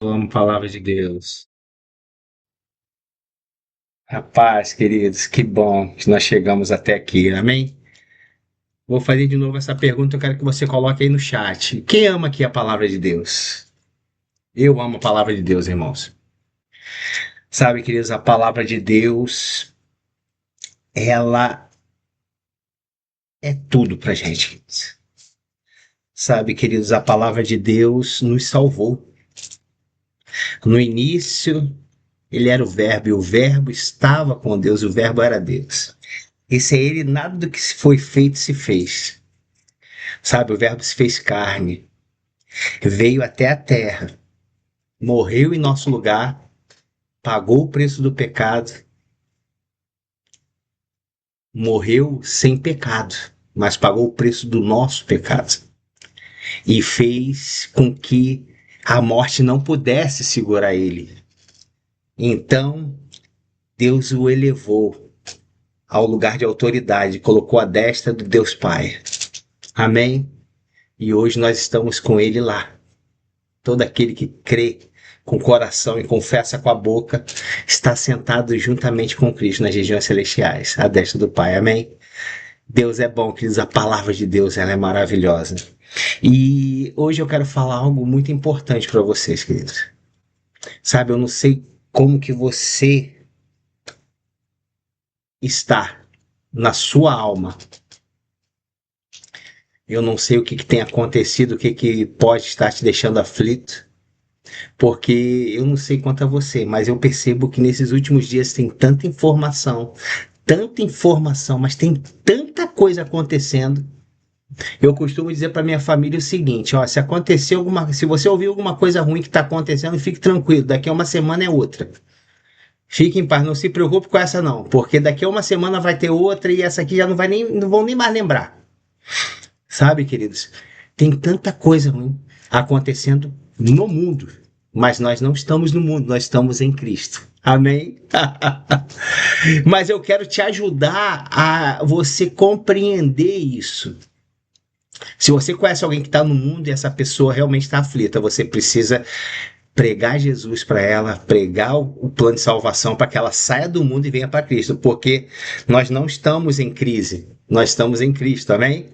Eu amo a palavra de Deus. Rapaz, queridos, que bom que nós chegamos até aqui, amém? Vou fazer de novo essa pergunta, eu quero que você coloque aí no chat. Quem ama aqui a palavra de Deus? Eu amo a palavra de Deus, irmãos. Sabe, queridos, a palavra de Deus, ela é tudo pra gente, queridos. Sabe, queridos, a palavra de Deus nos salvou. No início, ele era o Verbo, e o Verbo estava com Deus, e o Verbo era Deus. E sem ele, nada do que foi feito se fez. Sabe, o Verbo se fez carne, veio até a terra, morreu em nosso lugar, pagou o preço do pecado, morreu sem pecado, mas pagou o preço do nosso pecado e fez com que a morte não pudesse segurar ele. Então, Deus o elevou ao lugar de autoridade, colocou à destra do Deus Pai. Amém? E hoje nós estamos com ele lá. Todo aquele que crê com o coração e confessa com a boca está sentado juntamente com Cristo nas regiões celestiais, à destra do Pai. Amém? Deus é bom, queridos. A palavra de Deus, ela é maravilhosa. E hoje eu quero falar algo muito importante para vocês, queridos. Sabe, eu não sei como que você está na sua alma. Eu não sei o que tem acontecido, o que pode estar te deixando aflito. Porque eu não sei quanto a você, mas eu percebo que nesses últimos dias tem tanta informação, mas tem tanta coisa acontecendo. Eu costumo dizer para minha família o seguinte, ó, se acontecer se você ouvir alguma coisa ruim que está acontecendo, fique tranquilo, daqui a uma semana é outra. Fique em paz, não se preocupe com essa não, porque daqui a uma semana vai ter outra e essa aqui já não vão nem mais lembrar. Sabe, queridos? Tem tanta coisa ruim acontecendo no mundo, mas nós não estamos no mundo, nós estamos em Cristo. Amém? Mas eu quero te ajudar a você compreender isso. Se você conhece alguém que está no mundo e essa pessoa realmente está aflita, você precisa pregar Jesus para ela, pregar o plano de salvação para que ela saia do mundo e venha para Cristo, porque nós não estamos em crise, nós estamos em Cristo, amém?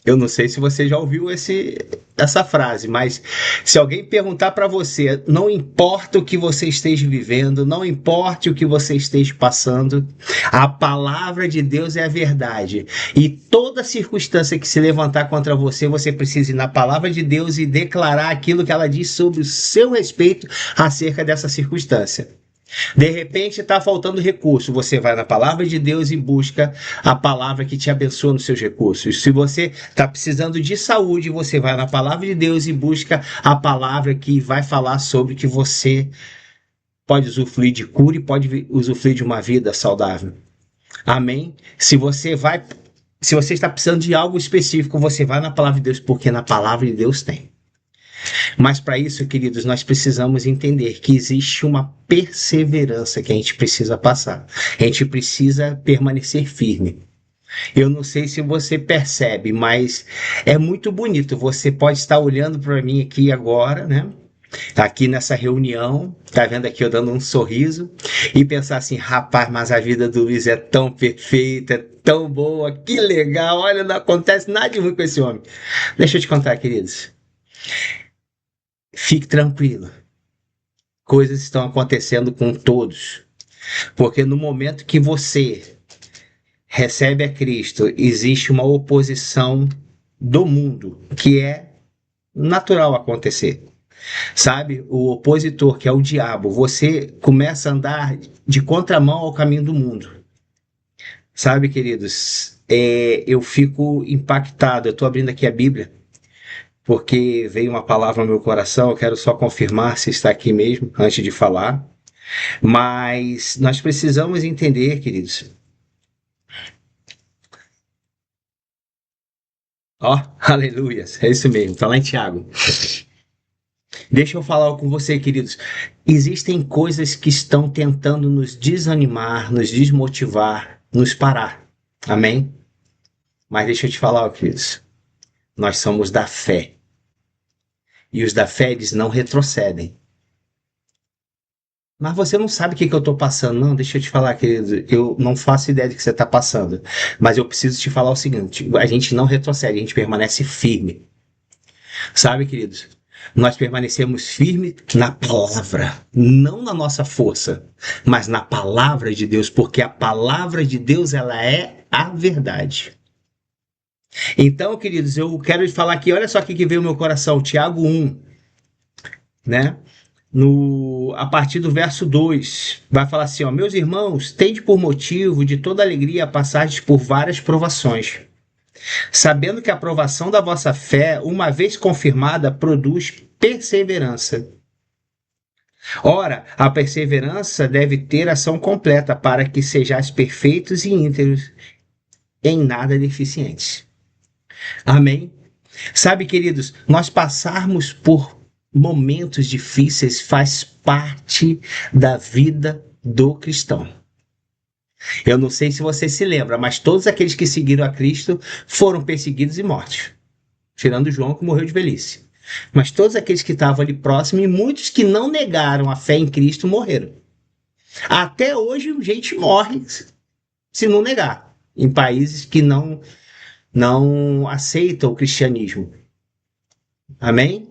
Eu não sei se você já ouviu essa frase, mas se alguém perguntar para você, não importa o que você esteja vivendo, não importa o que você esteja passando, a palavra de Deus é a verdade. E toda circunstância que se levantar contra você, você precisa ir na palavra de Deus e declarar aquilo que ela diz sobre o seu respeito acerca dessa circunstância. De repente está faltando recurso, você vai na palavra de Deus e busca a palavra que te abençoa nos seus recursos. Se você está precisando de saúde, você vai na palavra de Deus e busca a palavra que vai falar sobre que você pode usufruir de cura e pode usufruir de uma vida saudável. Amém? Se você está precisando de algo específico, você vai na palavra de Deus, porque na palavra de Deus tem. Mas para isso, queridos, nós precisamos entender que existe uma perseverança que a gente precisa passar. A gente precisa permanecer firme. Eu não sei se você percebe, mas é muito bonito. Você pode estar olhando para mim aqui agora, né? Aqui nessa reunião, tá vendo aqui eu dando um sorriso e pensar assim, rapaz, mas a vida do Luiz é tão perfeita, é tão boa, que legal, olha, não acontece nada de ruim com esse homem. Deixa eu te contar, queridos. Fique tranquilo. Coisas estão acontecendo com todos. Porque no momento que você recebe a Cristo, existe uma oposição do mundo, que é natural acontecer. Sabe? O opositor, que é o diabo, você começa a andar de contramão ao caminho do mundo. Sabe, queridos? Eu fico impactado. Eu estou abrindo aqui a Bíblia, porque veio uma palavra no meu coração. Eu quero só confirmar se está aqui mesmo, antes de falar. Mas nós precisamos entender, queridos. Ó, aleluia, é isso mesmo, tá lá em Tiago. Deixa eu falar com você, queridos. Existem coisas que estão tentando nos desanimar, nos desmotivar, nos parar. Amém? Mas deixa eu te falar, queridos. Nós somos da fé. E os da fé, eles não retrocedem. Mas você não sabe o que que eu estou passando. Não, deixa eu te falar, querido. Eu não faço ideia do que você está passando. Mas eu preciso te falar o seguinte: a gente não retrocede, a gente permanece firme. Sabe, queridos? Nós permanecemos firmes na palavra, não na nossa força, mas na palavra de Deus, porque a palavra de Deus, ela é a verdade. Então, queridos, eu quero te falar aqui, olha só o que veio no meu coração, Tiago 1, né? A partir do verso 2, vai falar assim, ó, meus irmãos, tende por motivo de toda alegria passardes por várias provações, sabendo que a provação da vossa fé, uma vez confirmada, produz perseverança. Ora, a perseverança deve ter ação completa para que sejais perfeitos e íntegros, em nada deficientes. Amém? Sabe, queridos, nós passarmos por momentos difíceis faz parte da vida do cristão. Eu não sei se você se lembra, mas todos aqueles que seguiram a Cristo foram perseguidos e mortos, tirando João, que morreu de velhice. Mas todos aqueles que estavam ali próximos e muitos que não negaram a fé em Cristo morreram. Até hoje, gente morre se não negar, em países que não aceitam o cristianismo. Amém?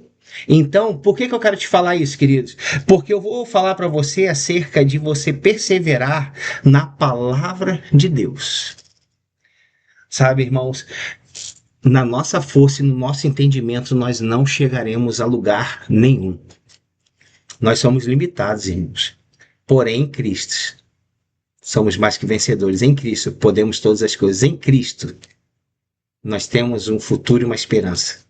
Então, por que eu quero te falar isso, queridos? Porque eu vou falar para você acerca de você perseverar na palavra de Deus. Sabe, irmãos, na nossa força e no nosso entendimento, nós não chegaremos a lugar nenhum. Nós somos limitados, irmãos. Porém, em Cristo, somos mais que vencedores. Em Cristo, podemos todas as coisas. Em Cristo, nós temos um futuro e uma esperança.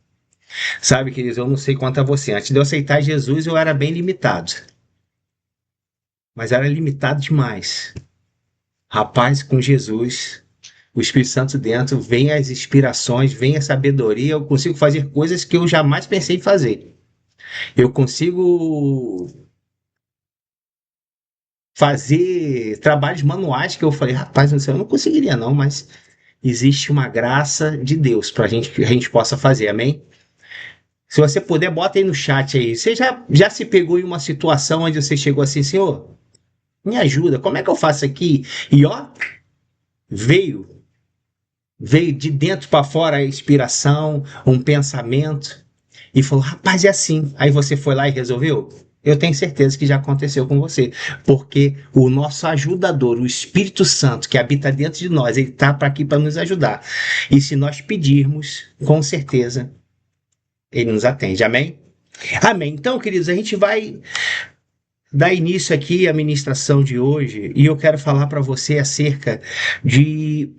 Sabe, queridos, eu não sei quanto a você. Antes de eu aceitar Jesus, eu era bem limitado. Mas era limitado demais. Rapaz, com Jesus, o Espírito Santo dentro, vem as inspirações, vem a sabedoria. Eu consigo fazer coisas que eu jamais pensei em fazer. Eu consigo fazer trabalhos manuais que eu falei, rapaz, não sei, eu não conseguiria não, mas existe uma graça de Deus para gente que a gente possa fazer, amém? Se você puder, bota aí no chat aí. Você já se pegou em uma situação onde você chegou assim, Senhor, me ajuda, como é que eu faço aqui? E ó, veio, veio de dentro para fora a inspiração, um pensamento, e falou, rapaz, é assim. Aí você foi lá e resolveu? Eu tenho certeza que já aconteceu com você, porque o nosso ajudador, o Espírito Santo que habita dentro de nós, ele está aqui para nos ajudar. E se nós pedirmos, com certeza, ele nos atende. Amém? Amém. Então, queridos, a gente vai dar início aqui à ministração de hoje e eu quero falar para você acerca de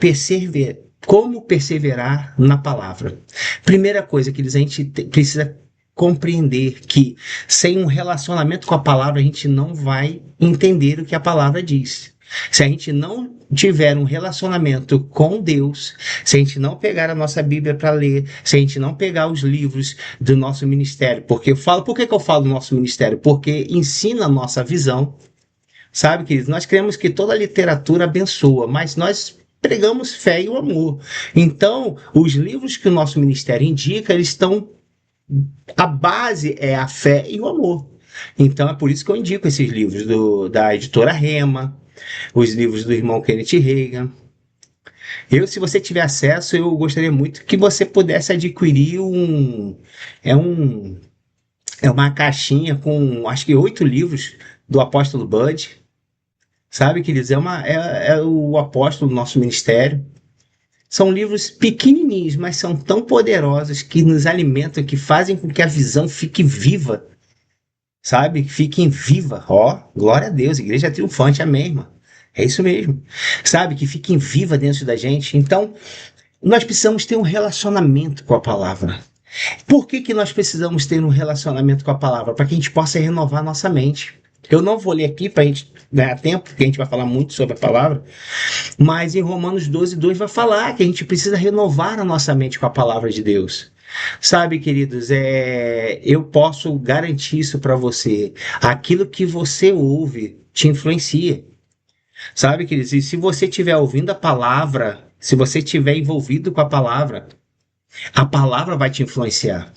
como perseverar na palavra. Primeira coisa, queridos, a gente precisa compreender que sem um relacionamento com a palavra a gente não vai entender o que a palavra diz. Se a gente não tiver um relacionamento com Deus, se a gente não pegar a nossa Bíblia para ler, se a gente não pegar os livros do nosso ministério, porque eu falo, por que eu falo do nosso ministério? Porque ensina a nossa visão, sabe, queridos? Nós cremos que toda literatura abençoa, mas nós pregamos fé e o amor. Então, os livros que o nosso ministério indica, eles estão, a base é a fé e o amor. Então, é por isso que eu indico esses livros da editora Rema, os livros do irmão Kenneth Reagan. Se você tiver acesso, eu gostaria muito que você pudesse adquirir é um, é uma caixinha com, acho que 8 livros do apóstolo Bud. Sabe, queridos? É o apóstolo do nosso ministério. São livros pequenininhos, mas são tão poderosos que nos alimentam, que fazem com que a visão fique viva. Sabe? Fiquem viva. Ó, glória a Deus, igreja triunfante, amém, irmã. É isso mesmo. Sabe? Que fiquem viva dentro da gente. Então, nós precisamos ter um relacionamento com a palavra. Por que nós precisamos ter um relacionamento com a palavra? Para que a gente possa renovar nossa mente. Eu não vou ler aqui para a gente ganhar tempo, porque a gente vai falar muito sobre a palavra, mas em Romanos 12:2 vai falar que a gente precisa renovar a nossa mente com a palavra de Deus. Sabe, queridos, eu posso garantir isso para você. Aquilo que você ouve te influencia. Sabe, queridos, e se você estiver ouvindo a palavra, se você estiver envolvido com a palavra vai te influenciar.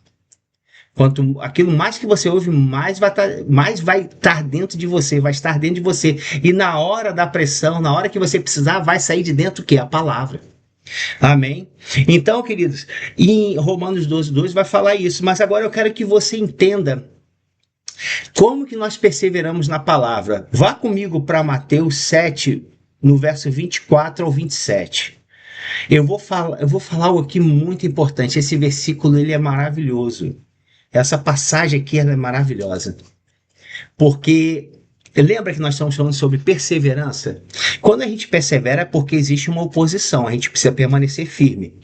Quanto aquilo mais que você ouve, mais vai estar dentro de você, vai estar dentro de você. E na hora da pressão, na hora que você precisar, vai sair de dentro o quê? A palavra. Amém? Então, queridos, em Romanos 12:2 vai falar isso, mas agora eu quero que você entenda como que nós perseveramos na palavra. Vá comigo para Mateus 7, no verso 24 ao 27. Eu vou falar algo aqui muito importante. Esse versículo ele é maravilhoso. Essa passagem aqui ela é maravilhosa. Porque lembra que nós estamos falando sobre perseverança? Quando a gente persevera é porque existe uma oposição, a gente precisa permanecer firme.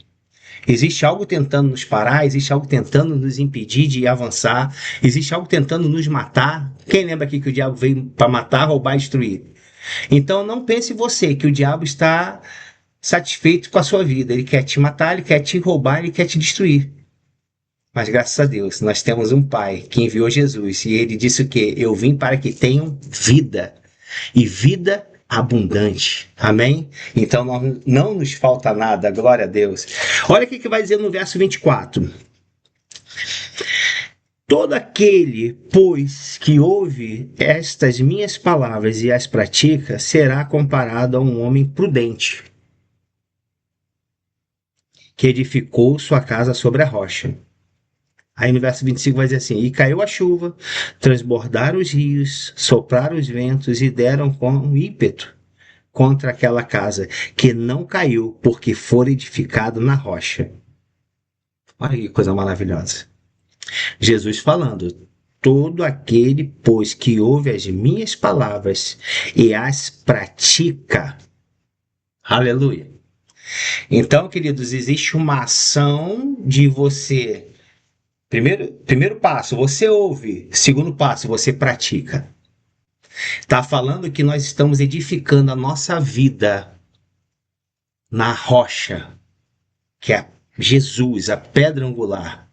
Existe algo tentando nos parar, existe algo tentando nos impedir de avançar, existe algo tentando nos matar. Quem lembra aqui que o diabo veio para matar, roubar e destruir? Então não pense você que o diabo está satisfeito com a sua vida. Ele quer te matar, ele quer te roubar, ele quer te destruir. Mas graças a Deus, nós temos um Pai que enviou Jesus e ele disse o quê? Eu vim para que tenham vida e vida abundante. Amém? Então não nos falta nada, glória a Deus. Olha o que vai dizer no verso 24. Todo aquele, pois, que ouve estas minhas palavras e as pratica, será comparado a um homem prudente, que edificou sua casa sobre a rocha. Aí no verso 25 vai dizer assim: E caiu a chuva, transbordaram os rios, sopraram os ventos e deram com ímpeto contra aquela casa, que não caiu, porque fora edificado na rocha. Olha que coisa maravilhosa. Jesus falando: Todo aquele, pois, que ouve as minhas palavras e as pratica. Aleluia. Então, queridos, existe uma ação de você. Primeiro passo, você ouve. Segundo passo, você pratica. Está falando que nós estamos edificando a nossa vida na rocha, que é Jesus, a pedra angular.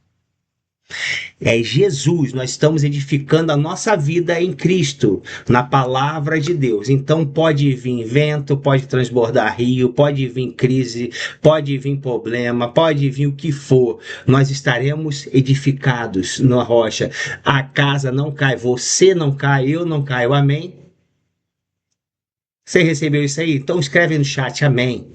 É Jesus, nós estamos edificando a nossa vida em Cristo, na palavra de Deus. Então pode vir vento, pode transbordar rio, pode vir crise, pode vir problema, pode vir o que for. Nós estaremos edificados na rocha. A casa não cai, você não cai, eu não caio. Amém? Você recebeu isso aí? Então escreve no chat, amém.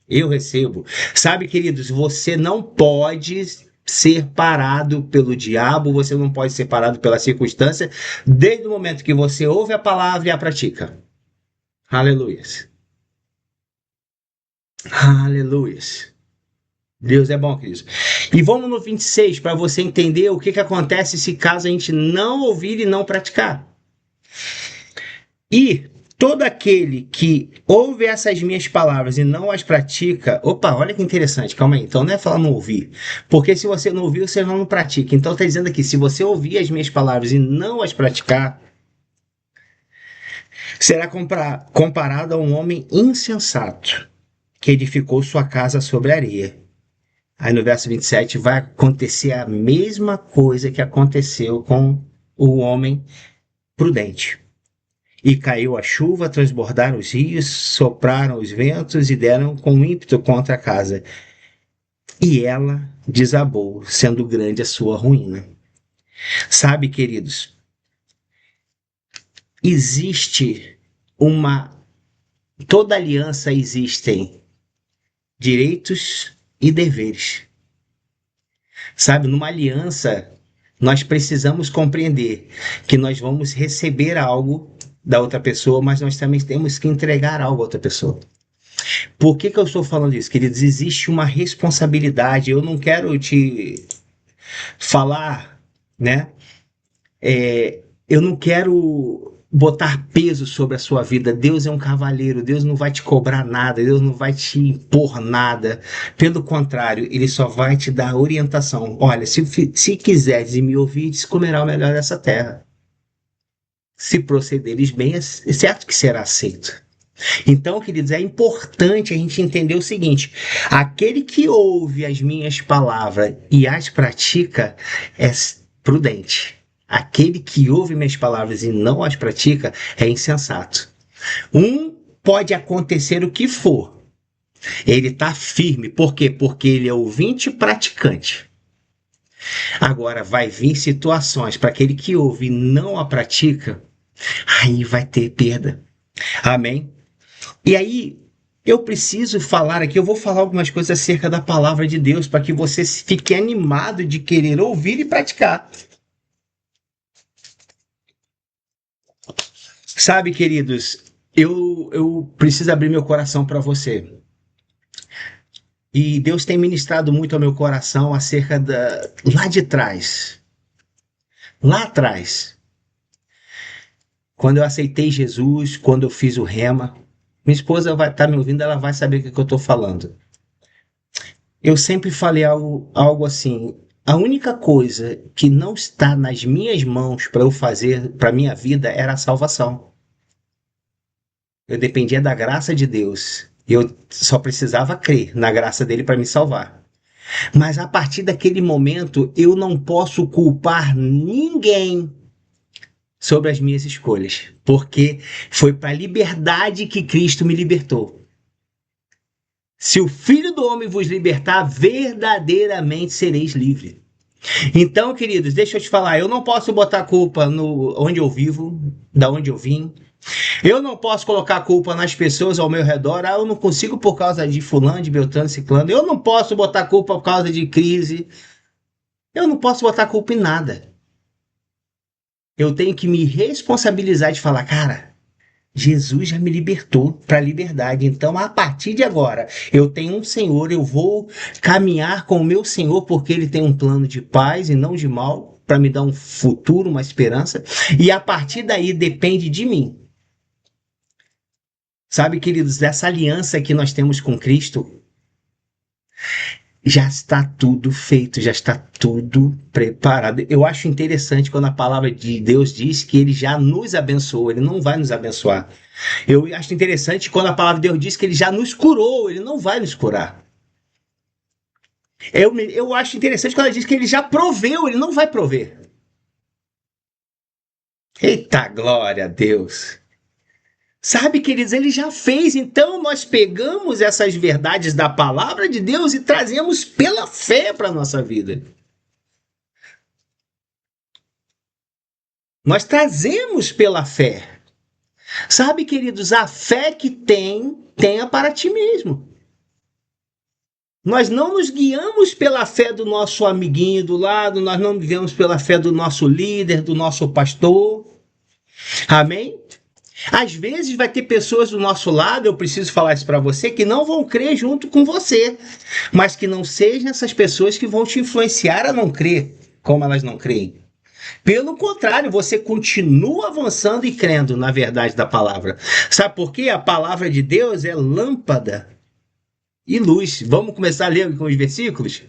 Eu recebo. Sabe, queridos, você não pode ser parado pelo diabo, você não pode ser parado pela circunstância, desde o momento que você ouve a palavra e a pratica. Aleluias. Aleluias. Deus é bom, queridos. E vamos no 26 para você entender o que acontece se caso a gente não ouvir e não praticar. E todo aquele que ouve essas minhas palavras e não as pratica. Opa, olha que interessante, calma aí. Então não é falar não ouvir. Porque se você não ouvir, você não pratica. Então está dizendo aqui: se você ouvir as minhas palavras e não as praticar, será comparado a um homem insensato que edificou sua casa sobre a areia. Aí no verso 27 vai acontecer a mesma coisa que aconteceu com o homem prudente. E caiu a chuva, transbordaram os rios, sopraram os ventos e deram com ímpeto contra a casa. E ela desabou, sendo grande a sua ruína. Sabe, queridos, existe uma. Toda aliança existem direitos e deveres. Sabe, numa aliança, nós precisamos compreender que nós vamos receber algo da outra pessoa, mas nós também temos que entregar algo à outra pessoa. Por que eu estou falando isso, queridos? Existe uma responsabilidade. Eu não quero te falar, né? Eu não quero botar peso sobre a sua vida. Deus é um cavalheiro. Deus não vai te cobrar nada. Deus não vai te impor nada. Pelo contrário, Ele só vai te dar orientação. Olha, se quiseres e me ouvires, comerá o melhor dessa terra. Se procederes bem, é certo que será aceito. Então, queridos, é importante a gente entender o seguinte: aquele que ouve as minhas palavras e as pratica é prudente. Aquele que ouve minhas palavras e não as pratica é insensato. Pode acontecer o que for. Ele está firme. Por quê? Porque ele é ouvinte e praticante. Agora, vai vir situações para aquele que ouve e não a pratica, aí vai ter perda. Amém? E aí, eu preciso falar aqui, eu vou falar algumas coisas acerca da palavra de Deus para que você fique animado de querer ouvir e praticar. Sabe, queridos, eu preciso abrir meu coração para você. E Deus tem ministrado muito ao meu coração acerca da. Lá de trás. Lá atrás. Quando eu aceitei Jesus, quando eu fiz o rema. Minha esposa vai estar me ouvindo, ela vai saber o que eu estou falando. Eu sempre falei algo assim. A única coisa que não está nas minhas mãos para eu fazer para minha vida era a salvação. Eu dependia da graça de Deus. Eu só precisava crer na graça dele para me salvar. Mas a partir daquele momento, eu não posso culpar ninguém sobre as minhas escolhas, porque foi para a liberdade que Cristo me libertou. Se o Filho do Homem vos libertar, verdadeiramente sereis livres. Então, queridos, deixa eu te falar, eu não posso botar culpa no onde eu vivo, da onde eu vim. Eu não posso colocar a culpa nas pessoas ao meu redor. Ah, eu não consigo por causa de fulano, de Beltrano, Ciclano. Eu não posso botar culpa por causa de crise. Eu não posso botar culpa em nada. Eu tenho que me responsabilizar de falar, cara, Jesus já me libertou para a liberdade. Então, a partir de agora, eu tenho um Senhor, eu vou caminhar com o meu Senhor porque ele tem um plano de paz e não de mal para me dar um futuro, uma esperança. E a partir daí depende de mim. Sabe, queridos, dessa aliança que nós temos com Cristo, já está tudo feito, já está tudo preparado. Eu acho interessante quando a palavra de Deus diz que ele já nos abençoou, ele não vai nos abençoar. Eu acho interessante quando a palavra de Deus diz que ele já nos curou, ele não vai nos curar. Eu acho interessante quando ela diz que ele já proveu, ele não vai prover. Eita glória a Deus! Sabe, queridos, ele já fez, então nós pegamos essas verdades da palavra de Deus e trazemos pela fé para a nossa vida. Nós trazemos pela fé. Sabe, queridos, a fé que tenha para ti mesmo. Nós não nos guiamos pela fé do nosso amiguinho do lado, nós não vivemos pela fé do nosso líder, do nosso pastor. Amém? Às vezes vai ter pessoas do nosso lado, eu preciso falar isso para você, que não vão crer junto com você, mas que não sejam essas pessoas que vão te influenciar a não crer como elas não creem. Pelo contrário, você continua avançando e crendo na verdade da palavra. Sabe por quê? A palavra de Deus é lâmpada e luz. Vamos começar a ler com os versículos?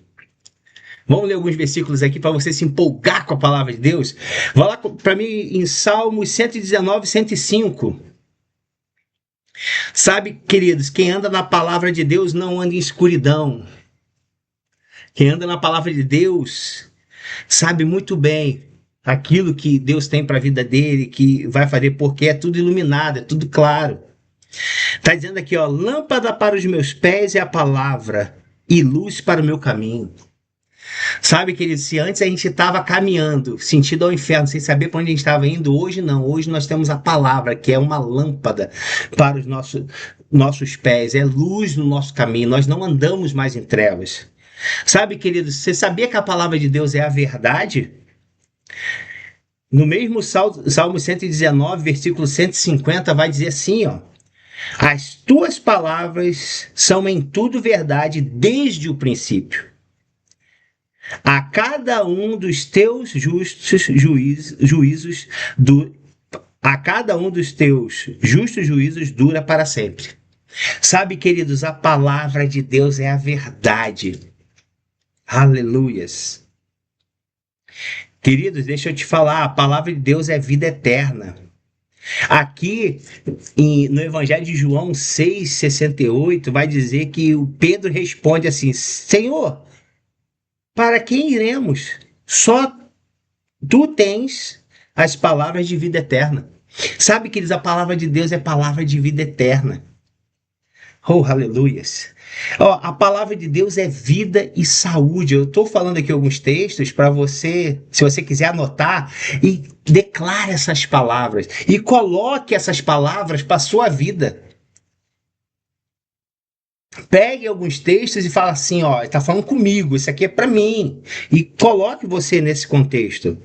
Vamos ler alguns versículos aqui para você se empolgar com a palavra de Deus. Vai lá para mim em Salmos 119, 105. Sabe, queridos, quem anda na palavra de Deus não anda em escuridão. Quem anda na palavra de Deus sabe muito bem aquilo que Deus tem para a vida dele, que vai fazer, porque é tudo iluminado, é tudo claro. Está dizendo aqui, ó, lâmpada para os meus pés é a palavra e luz para o meu caminho. Sabe, querido, se antes a gente estava caminhando, sentido ao inferno, sem saber para onde a gente estava indo, hoje não. Hoje nós temos a palavra, que é uma lâmpada para os nossos pés, é luz no nosso caminho. Nós não andamos mais em trevas. Sabe, querido, você sabia que a palavra de Deus é a verdade? No mesmo Salmo 119, versículo 150, vai dizer assim, ó. As tuas palavras são em tudo verdade desde o princípio. A cada um dos teus justos juízos a cada um dos teus justos juízos dura para sempre. Sabe, queridos, a palavra de Deus é a verdade. Aleluias. Queridos, deixa eu te falar, a palavra de Deus é vida eterna. Aqui no Evangelho de João 6,68 vai dizer que o Pedro responde assim: Senhor, para quem iremos? Só tu tens as palavras de vida eterna. Sabe, queridos, a palavra de Deus é palavra de vida eterna. Oh, aleluias. Ó, a palavra de Deus é vida e saúde. Eu estou falando aqui alguns textos para você, se você quiser anotar, e declare essas palavras. E coloque essas palavras para a sua vida. Pegue alguns textos e fala assim, ó, está falando comigo, isso aqui é para mim. E coloque você nesse contexto.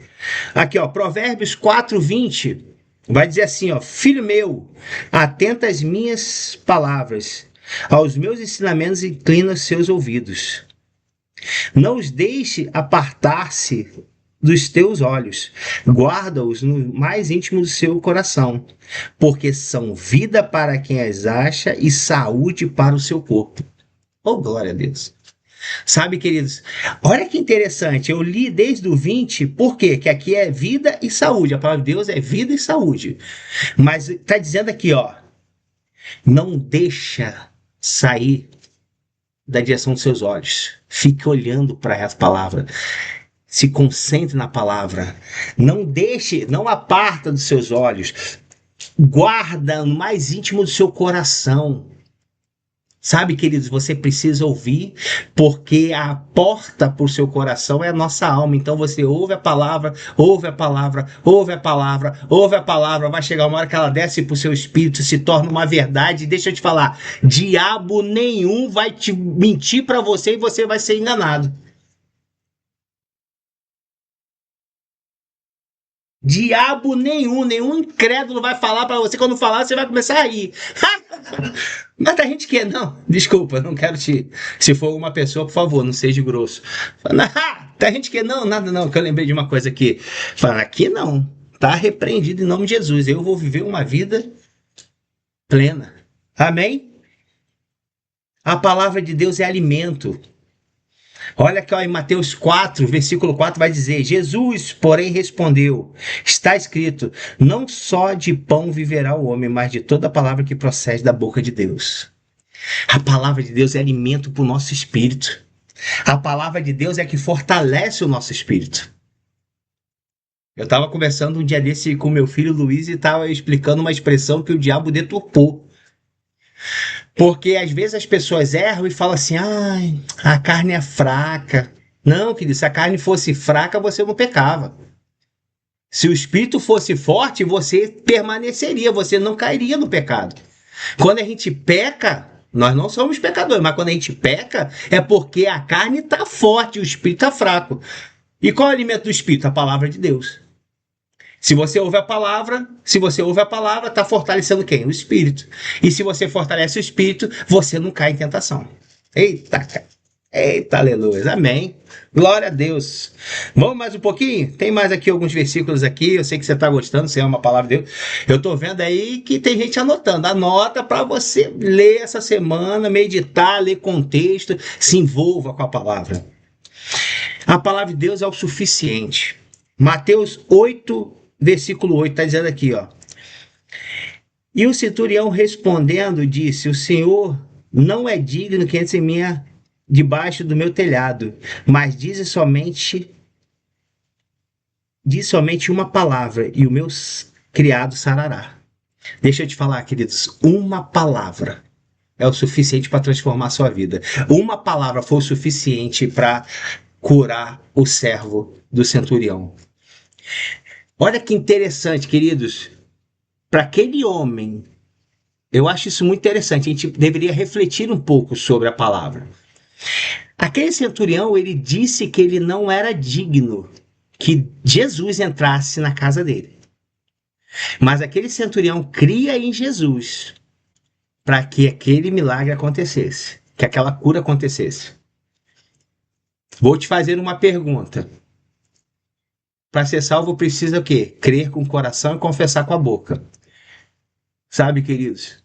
Aqui, ó, Provérbios 4:20 vai dizer assim, ó, filho meu, atenta às minhas palavras, aos meus ensinamentos inclina os seus ouvidos. Não os deixe apartar-se dos teus olhos, guarda-os no mais íntimo do seu coração, porque são vida para quem as acha e saúde para o seu corpo. Oh, glória a Deus. Sabe, queridos, olha que interessante, eu li desde o 20, por quê? Que aqui é vida e saúde, a palavra de Deus é vida e saúde. Mas está dizendo aqui, ó, não deixa sair da direção dos seus olhos. Fique olhando para essa palavra. Se concentre na palavra. Não deixe, não aparta dos seus olhos. Guarda no mais íntimo do seu coração. Sabe, queridos, você precisa ouvir, porque a porta para o seu coração é a nossa alma. Então você ouve a palavra, ouve a palavra, ouve a palavra, ouve a palavra. Vai chegar uma hora que ela desce para o seu espírito, se torna uma verdade. Deixa eu te falar, diabo nenhum vai te mentir para você e você vai ser enganado. Diabo nenhum, nenhum incrédulo vai falar para você. Quando falar, você vai começar a rir. Mas tem gente que é, não, desculpa, não quero te. Se for uma pessoa, por favor, não seja grosso. Fala, tem gente que é, não, nada não, que eu lembrei de uma coisa aqui. Fala, aqui não, tá repreendido em nome de Jesus. Eu vou viver uma vida plena. Amém? A palavra de Deus é alimento. Olha aqui ó, em Mateus 4, versículo 4 vai dizer: Jesus, porém, respondeu: está escrito, não só de pão viverá o homem, mas de toda palavra que procede da boca de Deus. A palavra de Deus é alimento para o nosso espírito. A palavra de Deus é que fortalece o nosso espírito. Eu estava conversando um dia desse com meu filho Luiz e estava explicando uma expressão que o diabo deturpou. Porque às vezes as pessoas erram e falam assim: ai, a carne é fraca. Não, querido, se a carne fosse fraca, você não pecava. Se o espírito fosse forte, você permaneceria, você não cairia no pecado. Quando a gente peca, nós não somos pecadores, mas quando a gente peca, é porque a carne está forte e o espírito está fraco. E qual é o alimento do espírito? A palavra de Deus. Se você ouve a palavra, está fortalecendo quem? O espírito. E se você fortalece o espírito, você não cai em tentação. Eita, cara. Eita, aleluia. Amém. Glória a Deus. Vamos mais um pouquinho? Tem mais aqui alguns versículos aqui. Eu sei que você está gostando, você ama a palavra de Deus. Eu estou vendo aí que tem gente anotando. Anota para você ler essa semana, meditar, ler contexto, se envolva com a palavra. A palavra de Deus é o suficiente. Mateus 8, versículo 8, está dizendo aqui, ó. E o centurião respondendo disse: o Senhor não é digno que entre em minha debaixo do meu telhado, mas diz somente uma palavra e o meu criado sarará. Deixa eu te falar, queridos, uma palavra é o suficiente para transformar a sua vida. Uma palavra foi o suficiente para curar o servo do centurião. Olha que interessante, queridos. Para aquele homem, eu acho isso muito interessante. A gente deveria refletir um pouco sobre a palavra. Aquele centurião, ele disse que ele não era digno que Jesus entrasse na casa dele. Mas aquele centurião cria em Jesus para que aquele milagre acontecesse, que aquela cura acontecesse. Vou te fazer uma pergunta. Para ser salvo precisa o quê? Crer com o coração e confessar com a boca. Sabe, queridos?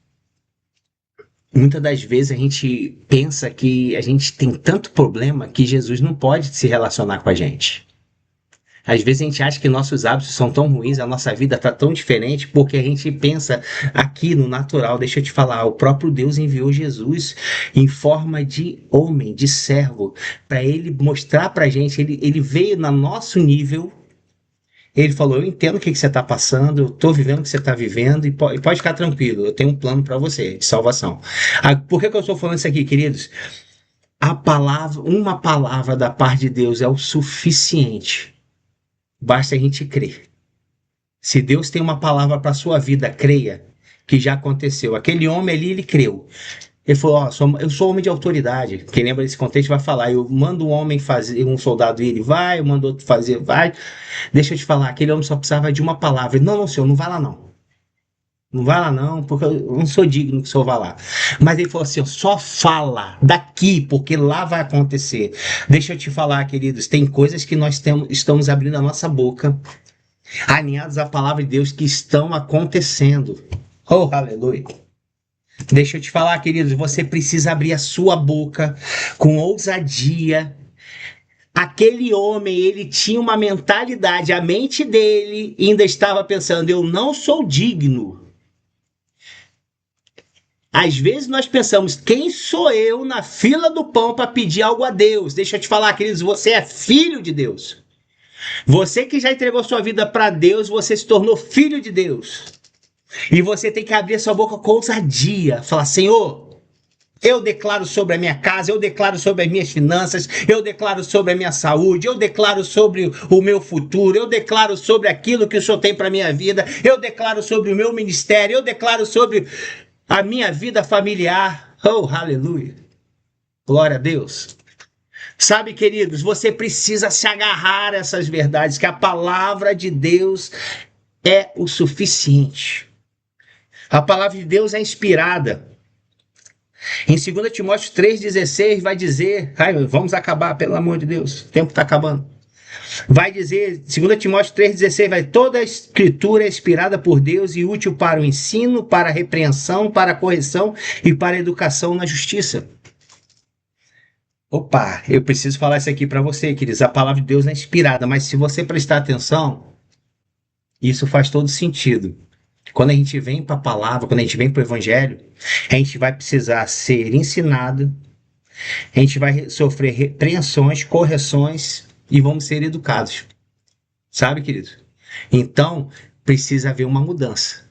Muitas das vezes a gente pensa que a gente tem tanto problema que Jesus não pode se relacionar com a gente. Às vezes a gente acha que nossos hábitos são tão ruins, a nossa vida está tão diferente, porque a gente pensa aqui no natural. Deixa eu te falar, o próprio Deus enviou Jesus em forma de homem, de servo, para ele mostrar para a gente, ele veio no nosso nível Ele falou: Eu entendo o que você está passando, eu estou vivendo o que você está vivendo, e pode ficar tranquilo, eu tenho um plano para você de salvação. Por que eu estou falando isso aqui, queridos? A palavra, uma palavra da parte de Deus é o suficiente. Basta a gente crer. Se Deus tem uma palavra para a sua vida, creia que já aconteceu. Aquele homem ali, ele creu. Ele falou: Ó, eu sou homem de autoridade. Quem lembra desse contexto vai falar: Eu mando um homem fazer, um soldado ir, ele vai, eu mando outro fazer, vai. Deixa eu te falar, aquele homem só precisava de uma palavra. Ele, não, não, senhor, não vai lá não. Não vai lá não, porque eu não sou digno que o senhor vá lá. Mas ele falou assim: ó, só fala daqui, porque lá vai acontecer. Deixa eu te falar, queridos, tem coisas que nós estamos abrindo a nossa boca, alinhados à palavra de Deus, que estão acontecendo. Oh, aleluia. Deixa eu te falar, queridos, você precisa abrir a sua boca com ousadia. Aquele homem, ele tinha uma mentalidade, a mente dele ainda estava pensando: eu não sou digno. Às vezes nós pensamos: quem sou eu na fila do pão para pedir algo a Deus? Deixa eu te falar, queridos, você é filho de Deus. Você que já entregou sua vida para Deus, você se tornou filho de Deus. E você tem que abrir sua boca com ousadia, falar: Senhor, eu declaro sobre a minha casa, eu declaro sobre as minhas finanças, eu declaro sobre a minha saúde, eu declaro sobre o meu futuro, eu declaro sobre aquilo que o Senhor tem para minha vida, eu declaro sobre o meu ministério, eu declaro sobre a minha vida familiar. Oh, aleluia. Glória a Deus. Sabe, queridos, você precisa se agarrar a essas verdades, que a palavra de Deus é o suficiente. A palavra de Deus é inspirada. Em 2 Timóteo 3,16 vai dizer, vamos acabar, pelo amor de Deus, o tempo está acabando. Vai dizer, 2 Timóteo 3,16, vai: toda a escritura é inspirada por Deus e útil para o ensino, para a repreensão, para a correção e para a educação na justiça. Opa, eu preciso falar isso aqui para você, queridos. A palavra de Deus é inspirada, mas se você prestar atenção, isso faz todo sentido. Quando a gente vem para a palavra, quando a gente vem para o evangelho, a gente vai precisar ser ensinado, a gente vai sofrer repreensões, correções e vamos ser educados. Sabe, querido? Então, precisa haver uma mudança.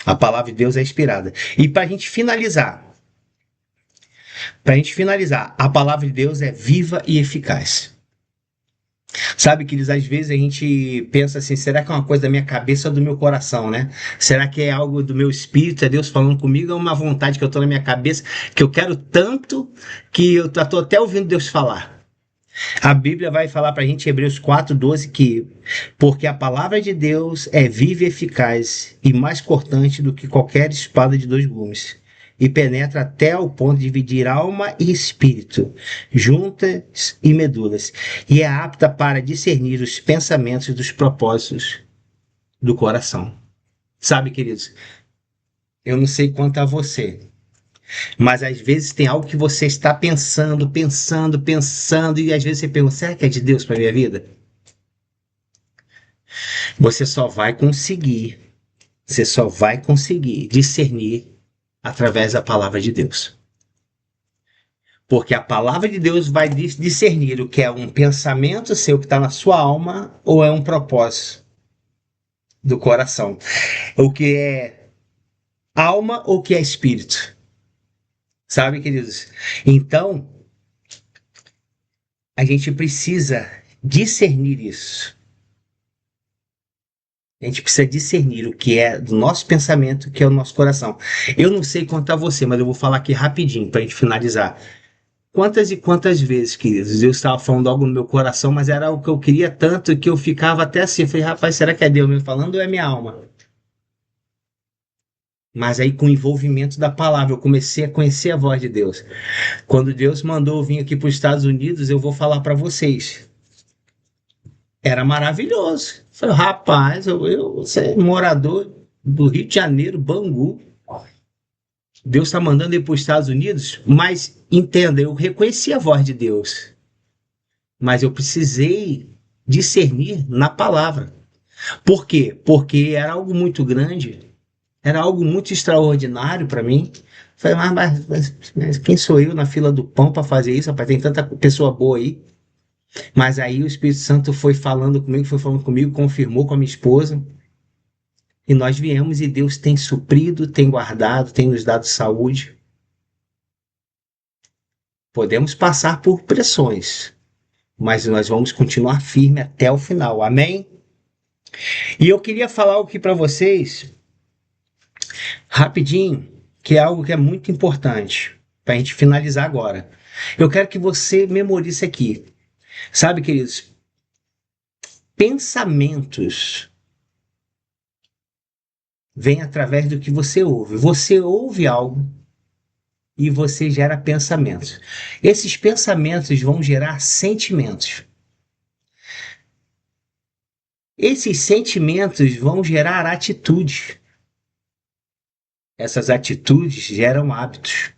A palavra de Deus é inspirada. E para a gente finalizar, a palavra de Deus é viva e eficaz. Sabe, queridos, às vezes a gente pensa assim: será que é uma coisa da minha cabeça ou do meu coração, né? Será que é algo do meu espírito, é Deus falando comigo, ou é uma vontade que eu tô na minha cabeça, que eu quero tanto que eu tô até ouvindo Deus falar? A Bíblia vai falar para a gente, em Hebreus 4,12, que porque a palavra de Deus é viva e eficaz e mais cortante do que qualquer espada de dois gumes, e penetra até o ponto de dividir alma e espírito, juntas e medulas, e é apta para discernir os pensamentos dos propósitos do coração. Sabe, queridos, eu não sei quanto a você, mas às vezes tem algo que você está pensando, pensando, pensando, e às vezes você pergunta: será que é de Deus para minha vida? Você só vai conseguir, você só vai conseguir discernir através da palavra de Deus. Porque a palavra de Deus vai discernir o que é um pensamento seu que está na sua alma ou é um propósito do coração. O que é alma ou o que é espírito. Sabe, queridos? Então, a gente precisa discernir isso. A gente precisa discernir o que é do nosso pensamento, o que é o nosso coração. Eu não sei quanto a você, mas eu vou falar aqui rapidinho para a gente finalizar. Quantas e quantas vezes, queridos, Deus estava falando algo no meu coração, mas era algo que eu queria tanto que eu ficava até assim. Eu falei: rapaz, será que é Deus me falando ou é minha alma? Mas aí, com o envolvimento da palavra, eu comecei a conhecer a voz de Deus. Quando Deus mandou eu vir aqui para os Estados Unidos, eu vou falar para vocês. Era maravilhoso. Eu falei: rapaz, você é morador do Rio de Janeiro, Bangu. Deus está mandando ir para os Estados Unidos, mas entenda, eu reconheci a voz de Deus, mas eu precisei discernir na palavra. Por quê? Porque era algo muito grande, era algo muito extraordinário para mim. Falei: mas quem sou eu na fila do pão para fazer isso? Rapaz, tem tanta pessoa boa aí. Mas aí o Espírito Santo foi falando comigo, confirmou com a minha esposa, e nós viemos e Deus tem suprido, tem guardado, tem nos dado saúde. Podemos passar por pressões, mas nós vamos continuar firme até o final. Amém? E eu queria falar aqui para vocês, rapidinho, que é algo que é muito importante, para a gente finalizar agora. Eu quero que você memorize isso aqui. Sabe, queridos, pensamentos vêm através do que você ouve. Você ouve algo e você gera pensamentos. Esses pensamentos vão gerar sentimentos. Esses sentimentos vão gerar atitudes. Essas atitudes geram hábitos.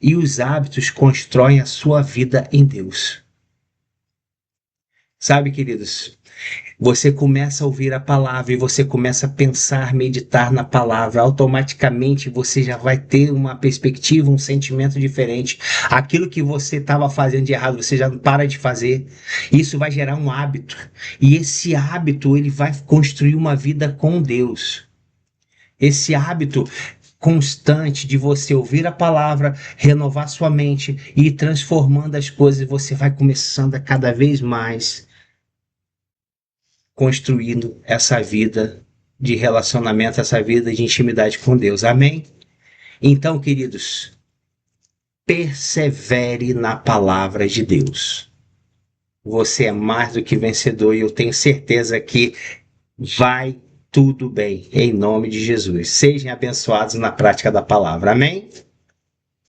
E os hábitos constroem a sua vida em Deus. Sabe, queridos, você começa a ouvir a palavra e você começa a pensar, meditar na palavra, automaticamente você já vai ter uma perspectiva, um sentimento diferente. Aquilo que você estava fazendo de errado, você já para de fazer. Isso vai gerar um hábito. E esse hábito, ele vai construir uma vida com Deus. Esse hábito constante de você ouvir a palavra, renovar sua mente e ir transformando as coisas, você vai começando a cada vez mais construindo essa vida de relacionamento, essa vida de intimidade com Deus. Amém? Então, queridos, persevere na palavra de Deus. Você é mais do que vencedor e eu tenho certeza que vai tudo bem, em nome de Jesus. Sejam abençoados na prática da palavra. Amém?